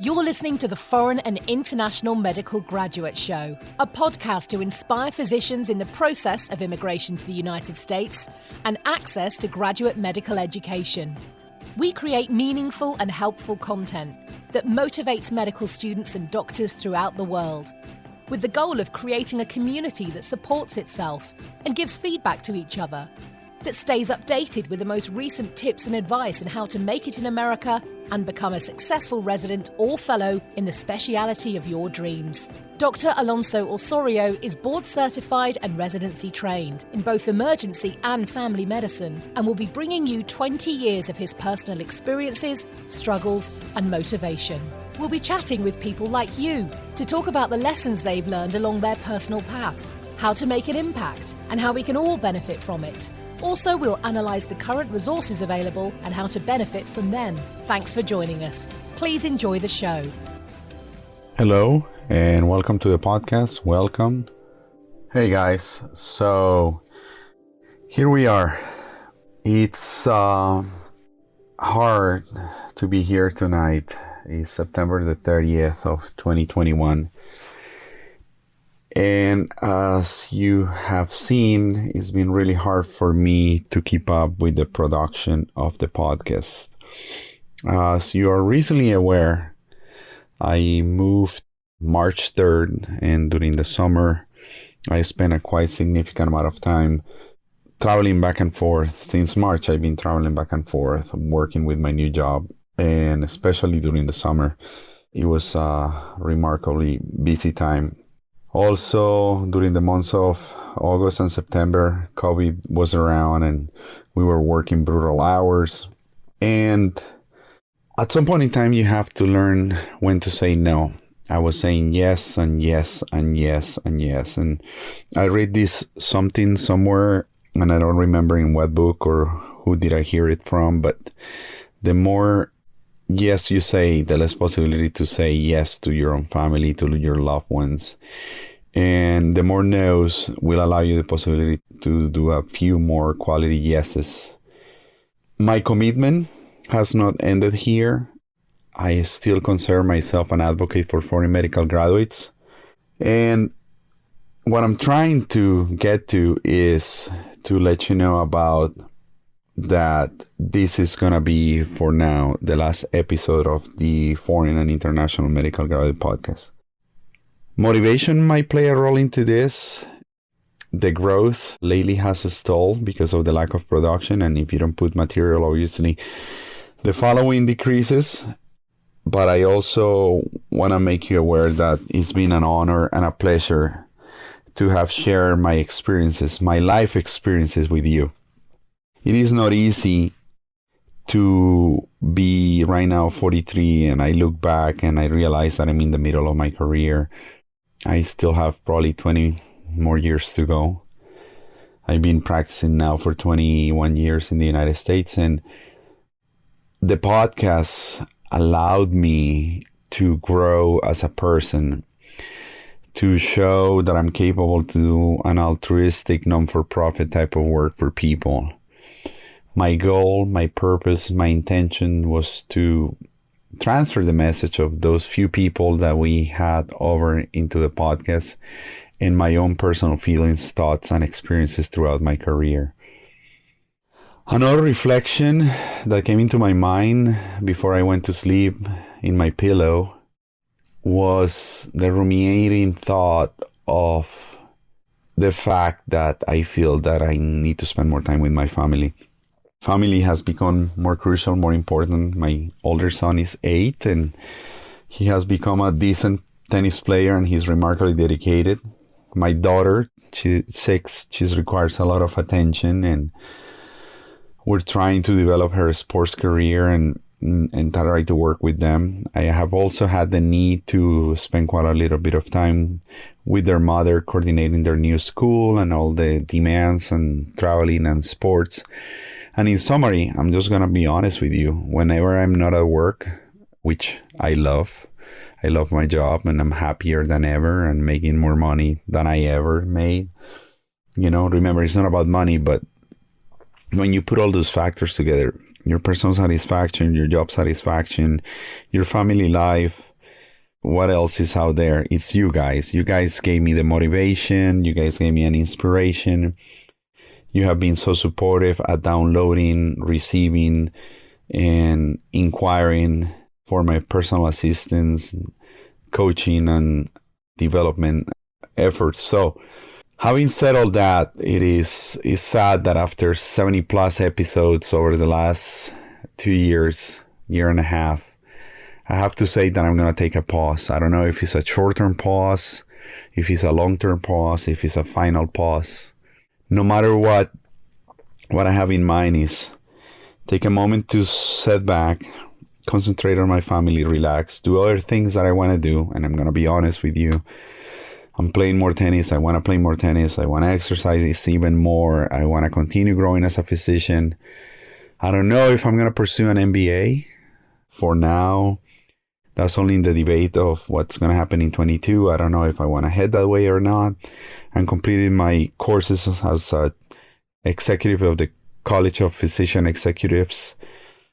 You're listening to the Foreign and International Medical Graduate Show, a podcast to inspire physicians in the process of immigration to the United States and access to graduate medical education. We create meaningful and helpful content that motivates medical students and doctors throughout the world, with the goal of creating a community that supports itself and gives feedback to each other, that stays updated with the most recent tips and advice on how to make it in America and become a successful resident or fellow in the speciality of your dreams. Dr. Alonso Osorio is board certified and residency trained in both emergency and family medicine and will be bringing you 20 years of his personal experiences, struggles, and motivation. We'll be chatting with people like you to talk about the lessons they've learned along their personal path, how to make an impact, and how we can all benefit from it. Also, we'll analyse the current resources available and how to benefit from them. Thanks for joining us. Please enjoy the show. Hello, and welcome to the podcast. Welcome. Hey guys, so here we are. It's hard to be here tonight. It's September the 30th of 2021. And as you have seen, it's been really hard for me to keep up with the production of the podcast. As you are recently aware, I moved March 3rd, and during the summer, I spent a quite significant amount of time traveling back and forth. Since March, I've been traveling back and forth, working with my new job, and especially during the summer, it was a remarkably busy time. Also, during the months of August and September, COVID was around and we were working brutal hours. And at some point in time, you have to learn when to say no. I was saying yes and yes and yes and yes. And I read this something somewhere, and I don't remember in what book or who did I hear it from, but the more yes you say, the less possibility to say yes to your own family, to your loved ones. And the more no's will allow you the possibility to do a few more quality yeses. My commitment has not ended here. I still consider myself an advocate for foreign medical graduates. And what I'm trying to get to is to let you know about that this is going to be, for now, the last episode of the Foreign and International Medical Graduate Podcast. Motivation might play a role into this. The growth lately has stalled because of the lack of production, and if you don't put material, obviously, the following decreases. But I also want to make you aware that it's been an honor and a pleasure to have shared my experiences, my life experiences with you. It is not easy to be right now 43, and I look back and I realize that I'm in the middle of my career. I still have probably 20 more years to go. I've been practicing now for 21 years in the United States, and the podcast allowed me to grow as a person, to show that I'm capable to do an altruistic, non-for-profit type of work for people. My goal, my purpose, my intention was to transfer the message of those few people that we had over into the podcast and my own personal feelings, thoughts, and experiences throughout my career. Another reflection that came into my mind before I went to sleep in my pillow was the ruminating thought of the fact that I feel that I need to spend more time with my family. Family has become more crucial, more important. My older son is 8 and he has become a decent tennis player and he's remarkably dedicated. My daughter, she's 6, she requires a lot of attention, and we're trying to develop her sports career and try to work with them. I have also had the need to spend quite a little bit of time with their mother, coordinating their new school and all the demands and traveling and sports. And in summary, I'm just going to be honest with you. Whenever I'm not at work, which I love my job and I'm happier than ever and making more money than I ever made. You know, remember, it's not about money, but when you put all those factors together, your personal satisfaction, your job satisfaction, your family life, what else is out there? It's you guys. You guys gave me the motivation. You guys gave me an inspiration. You have been so supportive at downloading, receiving, and inquiring for my personal assistance, coaching, and development efforts. So, having said all that, it's sad that after 70 plus episodes over the last 2 years, year and a half, I have to say that I'm going to take a pause. I don't know if it's a short-term pause, if it's a long-term pause, if it's a final pause. No matter what I have in mind is take a moment to sit back, concentrate on my family, relax, do other things that I want to do. And I'm going to be honest with you. I'm playing more tennis. I want to play more tennis. I want to exercise even more. I want to continue growing as a physician. I don't know if I'm going to pursue an MBA. For now, that's only in the debate of what's going to happen in 22. I don't know if I want to head that way or not. I'm completing my courses as an executive of the College of Physician Executives,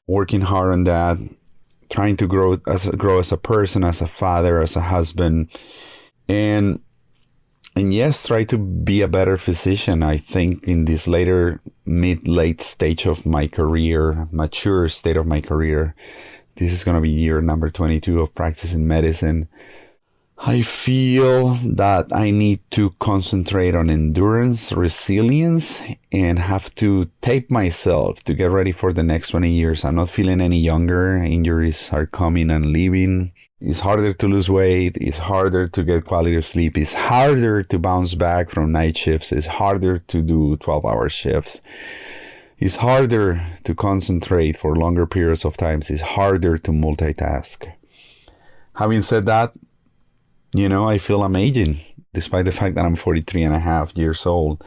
working hard on that, trying to grow as a person, as a father, as a husband, and yes, try to be a better physician. I think in this late stage of my career, mature state of my career, this is going to be year number 22 of practicing medicine. I feel that I need to concentrate on endurance, resilience, and have to tape myself to get ready for the next 20 years. I'm not feeling any younger. Injuries are coming and leaving. It's harder to lose weight. It's harder to get quality of sleep. It's harder to bounce back from night shifts. It's harder to do 12-hour shifts. It's harder to concentrate for longer periods of time. It's harder to multitask. Having said that, I feel I'm aging, despite the fact that I'm 43 and a half years old.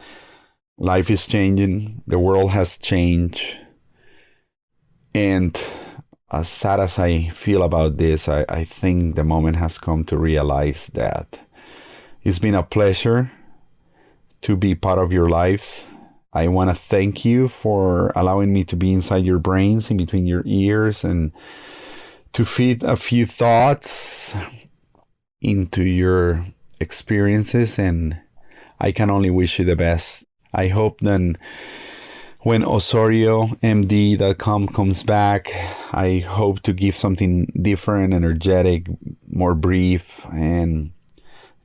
Life is changing. The world has changed. And as sad as I feel about this, I think the moment has come to realize that it's been a pleasure to be part of your lives. I want to thank you for allowing me to be inside your brains, in between your ears, and to feed a few thoughts into your experiences. And I can only wish you the best. I hope then when OsorioMD.com comes back, I hope to give something different, energetic, more brief, and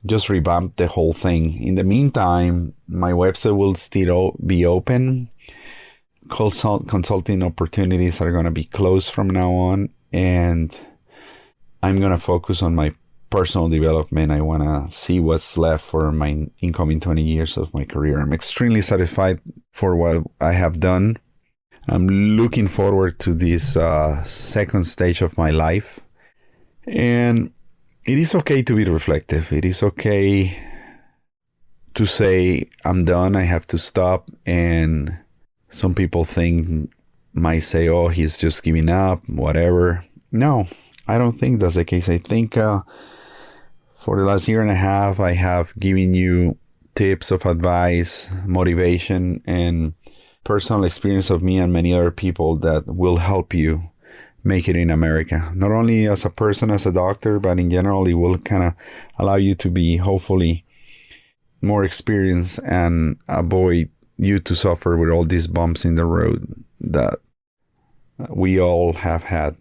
just revamp the whole thing. In the meantime, my website will still be open. Consulting opportunities are going to be closed from now on, and I'm going to focus on my personal development. I want to see what's left for my incoming 20 years of my career. I'm extremely satisfied for what I have done. I'm looking forward to this second stage of my life. And it is okay to be reflective. It is okay to say, I'm done, I have to stop. And some people might say, oh, he's just giving up, whatever. No, I don't think that's the case. I think for the last year and a half, I have given you tips of advice, motivation, and personal experience of me and many other people that will help you make it in America. Not only as a person, as a doctor, but in general, it will kind of allow you to be hopefully more experienced and avoid you to suffer with all these bumps in the road that we all have had.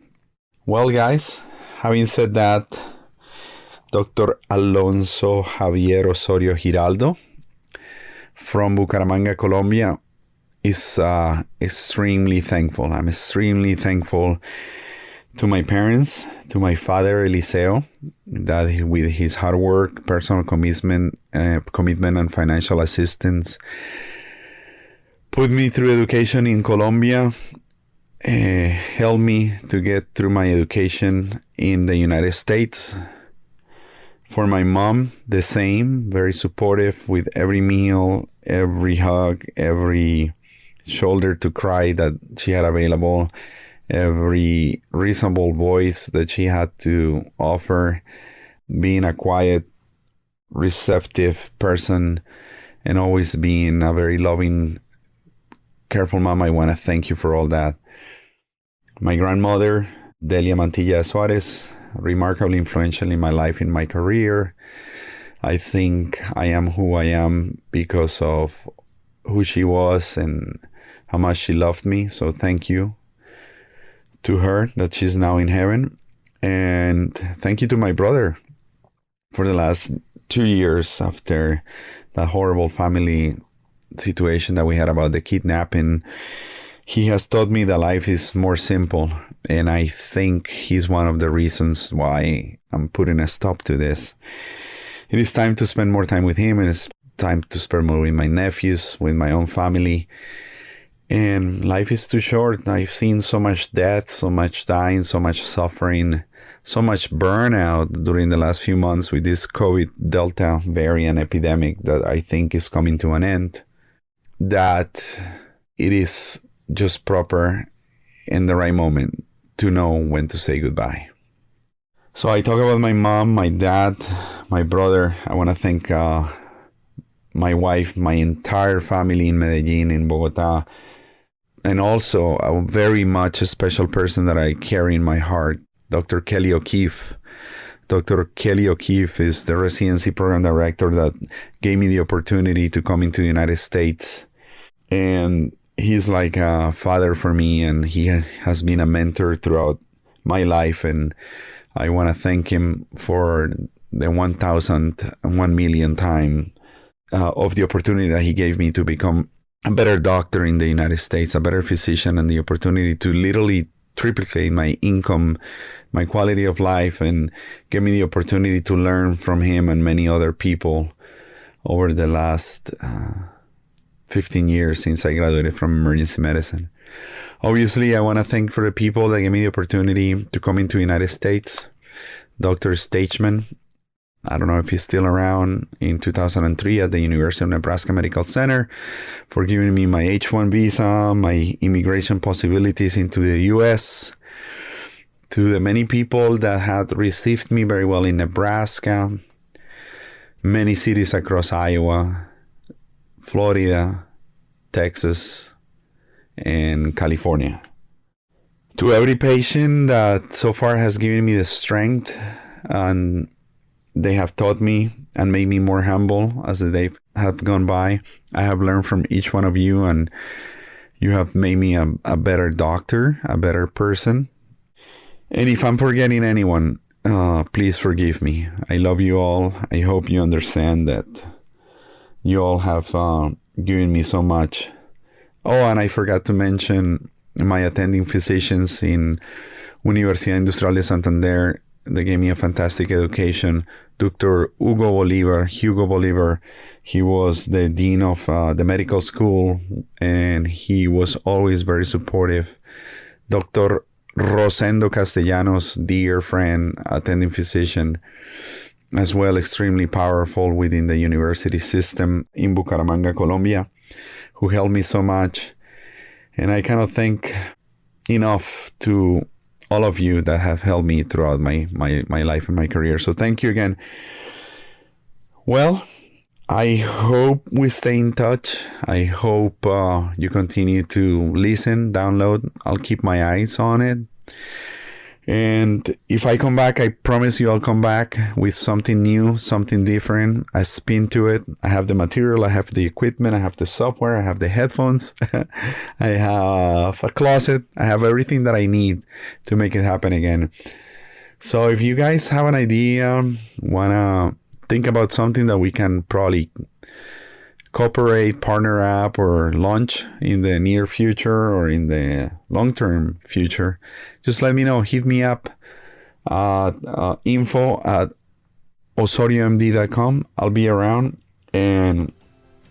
Well, guys, having said that, Dr. Alonso Javier Osorio Giraldo from Bucaramanga, Colombia, is extremely thankful. I'm extremely thankful to my parents, to my father, Eliseo, that with his hard work, personal commitment, and financial assistance, put me through education in Colombia, helped me to get through my education in the United States. For my mom, the same, very supportive with every meal, every hug, every shoulder to cry that she had available, every reasonable voice that she had to offer, being a quiet, receptive person, and always being a very loving, careful mom. I want to thank you for all that. My grandmother, Delia Mantilla Suarez, remarkably influential in my life, in my career. I think I am who I am because of who she was and how much she loved me. So thank you to her that she's now in heaven. And thank you to my brother for the last 2 years after that horrible family situation that we had about the kidnapping. He has taught me that life is more simple. And I think he's one of the reasons why I'm putting a stop to this. It is time to spend more time with him, and it's time to spend more with my nephews, with my own family. And life is too short. I've seen so much death, so much dying, so much suffering, so much burnout during the last few months with this COVID Delta variant epidemic that I think is coming to an end, that it is just proper in the right moment to know when to say goodbye. So I talk about my mom, my dad, my brother. I want to thank my wife, my entire family in Medellin, in Bogota, and also a very much a special person that I carry in my heart, Dr. Kelly O'Keefe. Dr. Kelly O'Keefe is the residency program director that gave me the opportunity to come into the United States. And he's like a father for me, and he has been a mentor throughout my life. And I want to thank him for the 1 million time of the opportunity that he gave me to become a better doctor in the United States, a better physician, and the opportunity to literally triplicate my income, my quality of life, and give me the opportunity to learn from him and many other people over the last 15 years since I graduated from emergency medicine. Obviously, I want to thank for the people that gave me the opportunity to come into the United States. Dr. Stageman, I don't know if he's still around, in 2003 at the University of Nebraska Medical Center, for giving me my H-1 visa, my immigration possibilities into the U.S. To the many people that had received me very well in Nebraska, many cities across Iowa, Florida, Texas, and California. To every patient that so far has given me the strength, and they have taught me and made me more humble as the days have gone by. I have learned from each one of you, and you have made me a better doctor, a better person. And if I'm forgetting anyone, please forgive me. I love you all. I hope you understand that you all have given me so much. Oh, and I forgot to mention my attending physicians in Universidad Industrial de Santander. They gave me a fantastic education. Dr. Hugo Bolivar, he was the dean of the medical school, and he was always very supportive. Dr. Rosendo Castellanos, dear friend, attending physician, as well, extremely powerful within the university system in Bucaramanga, Colombia, who helped me so much. And I cannot thank enough to all of you that have helped me throughout my life and my career. So thank you again. Well, I hope we stay in touch. I hope you continue to listen, download. I'll keep my eyes on it. And if I come back, I promise you I'll come back with something new, something different, a spin to it. I have the material, I have the equipment, I have the software, I have the headphones, I have a closet, I have everything that I need to make it happen again. So if you guys have an idea, want to think about something that we can probably cooperate, partner up, or launch in the near future or in the long-term future, just let me know. Hit me up at info@osoriomd.com. I'll be around, and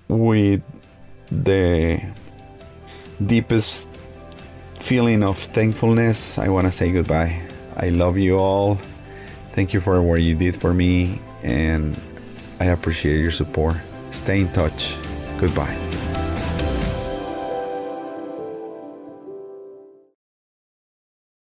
with the deepest feeling of thankfulness, I want to say goodbye. I love you all. Thank you for what you did for me, and I appreciate your support. Stay in touch. Goodbye.